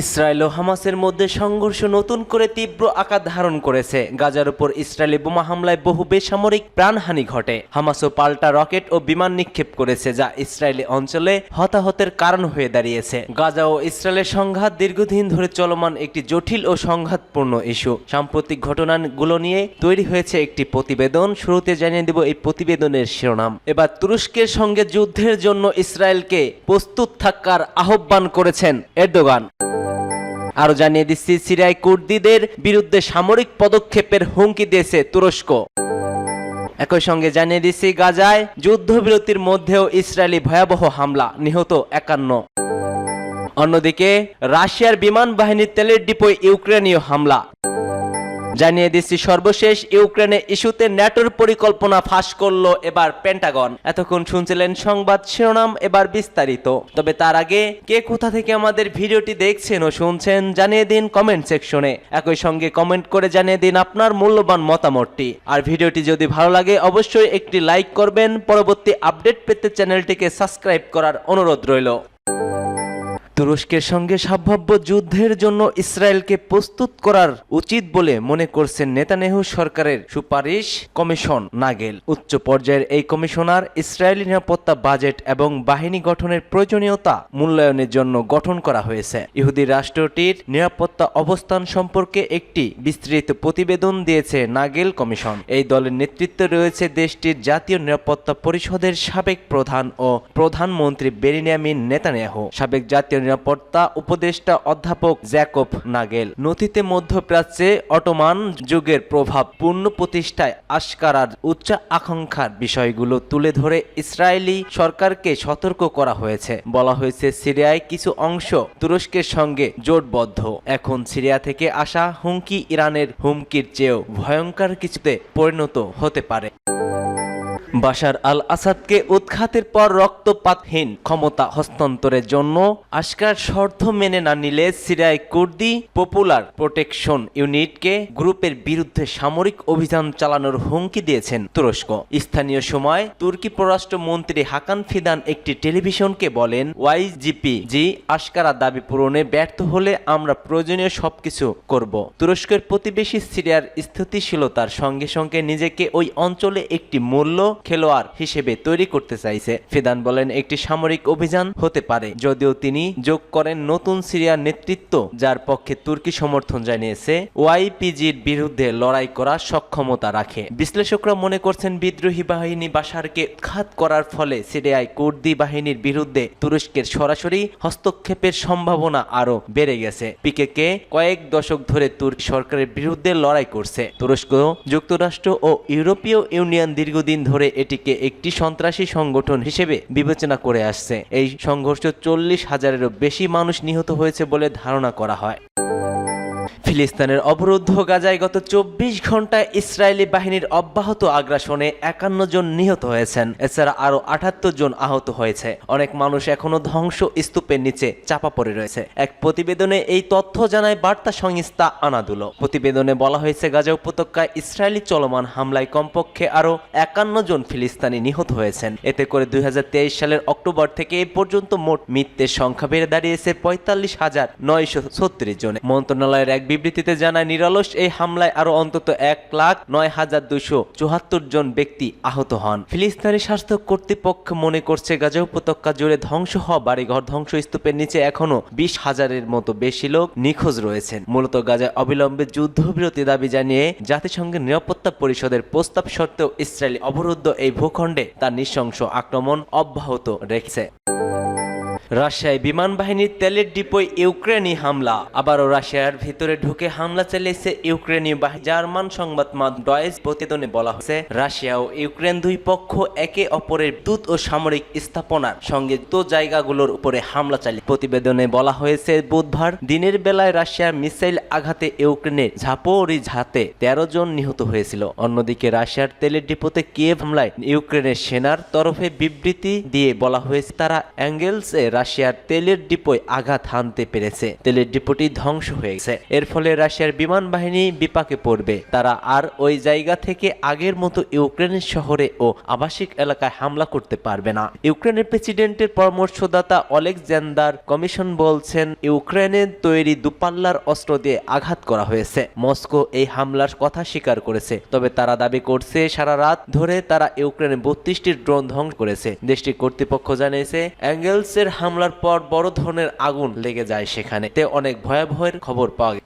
Israel ও হামাসের মধ্যে সংঘর্ষ নতুন করে তীব্র আকার ধারণ করেছে। গাজার উপর ইসরায়েলি বোমা হামলায় বহু বেসামরিক প্রাণহানি ঘটে। হামাসও পাল্টা রকেট ও বিমান নিক্ষেপ করেছে, যা ইসরায়েলি অঞ্চলে হতাহতের কারণ হয়ে দাঁড়িয়েছে। গাজা ও ইসরায়েলের সংঘাত দীর্ঘদিন ধরে চলমান একটি জটিল ও সংঘাতপূর্ণ ইস্যু। সাম্প্রতিক ঘটনাগুলো নিয়ে তৈরি হয়েছে একটি প্রতিবেদন। শুরুতে জানিয়ে দেব এই প্রতিবেদনের শিরোনাম। এবার তুরস্কের সঙ্গে যুদ্ধের জন্য ইসরায়েলকে প্রস্তুত থাকার আহ্বান করেছেন এরদোগান। আরো জানিয়ে দিচ্ছি, সিরিয়ায় কুর্দিদের বিরুদ্ধে সামরিক পদক্ষেপের হুমকি দিয়েছে তুরস্ক। একই সঙ্গে জানিয়ে দিচ্ছি, গাজায় যুদ্ধবিরতির মধ্যেও ইসরায়েলি ভয়াবহ হামলা, নিহত 51। অন্যদিকে রাশিয়ার বিমান বাহিনীর তেলের ডিপোয় ইউক্রেনীয় হামলা। জানিয়ে দিচ্ছি সর্বশেষ ইউক্রেনে ইস্যুতে ন্যাটোর পরিকল্পনা ফাঁস করলো এবার পেন্টাগন। এতক্ষণ শুনছিলেন সংবাদ শিরোনাম, এবার বিস্তারিত। তবে তার আগে কে কোথা থেকে আমাদের ভিডিওটি দেখছেন ও শুনছেন জানিয়ে দিন কমেন্ট সেকশনে। একই সঙ্গে কমেন্ট করে জানিয়ে দিন আপনার মূল্যবান মতামতটি। আর ভিডিওটি যদি ভালো লাগে অবশ্যই একটি লাইক করবেন। পরবর্তী আপডেট পেতে চ্যানেলটিকে সাবস্ক্রাইব করার অনুরোধ রইল। তুরস্কের সঙ্গে সম্ভাব্য যুদ্ধের জন্য ইসরায়েলকে প্রস্তুত করার উচিত বলে মনে করছেন নেতানিয়াহু সরকারের সুপারিশ কমিশন নাগেল। উচ্চ পর্যায়ের এই কমিশনার ইসরায়েলি নিরাপত্তা বাজেট এবং বাহিনী গঠনের প্রয়োজনীয়তা মূল্যায়নের জন্য গঠন করা হয়েছে। ইহুদি রাষ্ট্রটির নিরাপত্তা অবস্থান সম্পর্কে একটি বিস্তৃত প্রতিবেদন দিয়েছে নাগেল কমিশন। এই দলের নেতৃত্বে রয়েছে দেশটির জাতীয় নিরাপত্তা পরিষদের সাবেক প্রধান ও প্রধানমন্ত্রী বেনিয়ামিন নেতানিয়াহু, সাবেক জাতীয় নিরাপত্তা উপদেষ্টা অধ্যাপক জ্যাকব নাগেল। নথিতে মধ্যপ্রাচ্যে অটোমান যুগের প্রভাব পূর্ণ প্রতিষ্ঠায় আশকারার উচ্চ আকাঙ্ক্ষার বিষয়গুলো তুলে ধরে ইসরায়েলি সরকারকে সতর্ক করা হয়েছে। বলা হয়েছে, সিরিয়ায় কিছু অংশ তুরস্কের সঙ্গে জোটবদ্ধ। এখন সিরিয়া থেকে আসা হুমকি ইরানের হুমকির চেয়েও ভয়ঙ্কর কিছুতে পরিণত হতে পারে। বাশার আল আসাদকে উৎখাতের পর রক্তপাতহীন ক্ষমতা হস্তান্তরের জন্য আশকার শর্ত মেনে না নিলে সিরিয়ায় কুর্দি পপুলার প্রোটেকশন ইউনিটকে গ্রুপের বিরুদ্ধে সামরিক অভিযান চালানোর হুমকি দিয়েছেন তুরস্ক। স্থানীয় সময় তুর্কি পররাষ্ট্রমন্ত্রী হাকান ফিদান একটি টেলিভিশনকে বলেন, ওয়াইজিপি আশকারা দাবি পূরণে ব্যর্থ হলে আমরা প্রয়োজনীয় সবকিছু করব। তুরস্কের প্রতিবেশী সিরিয়ার স্থিতিশীলতার সঙ্গে সঙ্গে নিজেকে ওই অঞ্চলে একটি মূল্য খেলোয়াড় হিসেবে তৈরি করতে চাইছে। ফিদান বলেন, একটি সামরিক অভিযান হতে পারে, যদিও তিনি যোগ করেন নতুন সিরিয়ার নেতৃত্ব, যার পক্ষে তুর্কি সমর্থন জানিয়েছে, ওয়াইপিজির বিরুদ্ধে লড়াই করার সক্ষমতা রাখে। বিশ্লেষকরা মনে করছেন, বিদ্রোহী বাহিনী বাশারকে উৎখাত করার ফলে সিরিয়ায় কুর্দি বাহিনীর বিরুদ্ধে তুরস্কের সরাসরি হস্তক্ষেপের সম্ভাবনা আরো বেড়ে গেছে। পিকেকে কয়েক দশক ধরে তুর্কি সরকারের বিরুদ্ধে লড়াই করছে। তুরস্ক, যুক্তরাষ্ট্র ও ইউরোপীয় ইউনিয়ন দীর্ঘদিন ধরে এটিকে একটি সন্ত্রাসী সংগঠন হিসেবে বিবেচনা করে আসছে। এই সংঘর্ষে 40,000-এরও বেশি মানুষ নিহত হয়েছে বলে ধারণা করা হয়। ফিলিস্তিনের অবরুদ্ধ গাজায় গত 24 ঘন্টায় ইসরায়েলি বাহিনীর অব্যাহত আগ্রাসনে 51 জন নিহত হয়েছেন। এছাড়া আরো 78 জন আহত হয়েছে। অনেক মানুষ এখনো ধ্বংস স্তূপের নিচে চাপা পড়ে রয়েছে। এক প্রতিবেদনে এই তথ্য জানায় বার্তা সংস্থা আনাদুলো। প্রতিবেদনে বলা হয়েছে, গাজা উপত্যকায় ইসরায়েলি চলমান হামলায় কমপক্ষে আরো 51 জন ফিলিস্তিনি নিহত হয়েছেন। এতে করে 2023 সালের অক্টোবর থেকে এই পর্যন্ত মোট মৃতের সংখ্যা বেড়ে দাঁড়িয়েছে 45,936 জনে। মন্ত্রণালয়ের এক বিবৃতিতে জানায়, নিরলস এই হামলায় আরো অন্তত 1,09,274 জন ব্যক্তি আহত হন। ফিলিস্তিনি স্বাস্থ্য কর্তৃপক্ষ মনে করছে, গাজা উপত্যকা জুড়ে ধ্বংস হওয়া বাড়িঘর, ধ্বংসস্তূপের নিচে এখনো 20,000-এর মতো বেশি লোক নিখোঁজ রয়েছেন। মূলত গাজায় অবিলম্বে যুদ্ধবিরতি দাবি জানিয়ে জাতিসংঘের নিরাপত্তা পরিষদের প্রস্তাব সত্ত্বেও ইসরায়েলি অবরুদ্ধ এই ভূখণ্ডে তার নৃশংস আক্রমণ অব্যাহত রেখেছে। রাশিয়ায় বিমান বাহিনীর তেলের ডিপোয় ইউক্রেনি হামলা। আবারও রাশিয়ার ভিতরে ঢুকে হামলা চালিয়েছে ইউক্রেনীয় বাহিনী। জার্মান সংবাদ মাধ্যম ডয়েচ প্রতিবেদনে বলা হয়েছে, রাশিয়া ও ইউক্রেন দুই পক্ষ একে অপরের দূত ও সামরিক স্থাপনার সঙ্গে জায়গাগুলোর উপরে হামলা চালিয়ে। প্রতিবেদনে বলা হয়েছে, বুধবার দিনের বেলায় রাশিয়ার মিসাইল আঘাতে ইউক্রেনের ঝাপোরিঝাতে 13 জন নিহত হয়েছিল। অন্যদিকে রাশিয়ার তেলের ডিপোতে কিয়েভ হামলায় ইউক্রেনের সেনার তরফে বিবৃতি দিয়ে বলা হয়েছে, তারা অ্যাঙ্গেলসে রাশিয়ার তেলের ডিপোয় আঘাত হানতে পেরেছে। তেলের ডিপোটি ধ্বংস হয়ে গেছে। এর ফলে রাশিয়ার বিমান বাহিনী বিপাকে পড়বে। তারা আর ওই জায়গা থেকে আগের মতো ইউক্রেনের শহরে ও আবাসিক এলাকায় হামলা করতে পারবে না। ইউক্রেনের প্রেসিডেন্টের পরামর্শদাতা অলেকজান্ডার কমিশন বলছেন, ইউক্রেনের তৈরি দুপাল্লার অস্ত্র দিয়ে আঘাত করা হয়েছে। মস্কো এই হামলার কথা স্বীকার করেছে, তবে তারা দাবি করছে সারা রাত ধরে তারা ইউক্রেনে 32টি ড্রোন ধ্বংস করেছে। দেশটির কর্তৃপক্ষ জানিয়েছে, অ্যাঙ্গেলসের হামলার পর বড় ধরনের আগুন লেগে যায় সেখানে, তে অনেক ভয়াবহের খবর পাওয়া গেছে।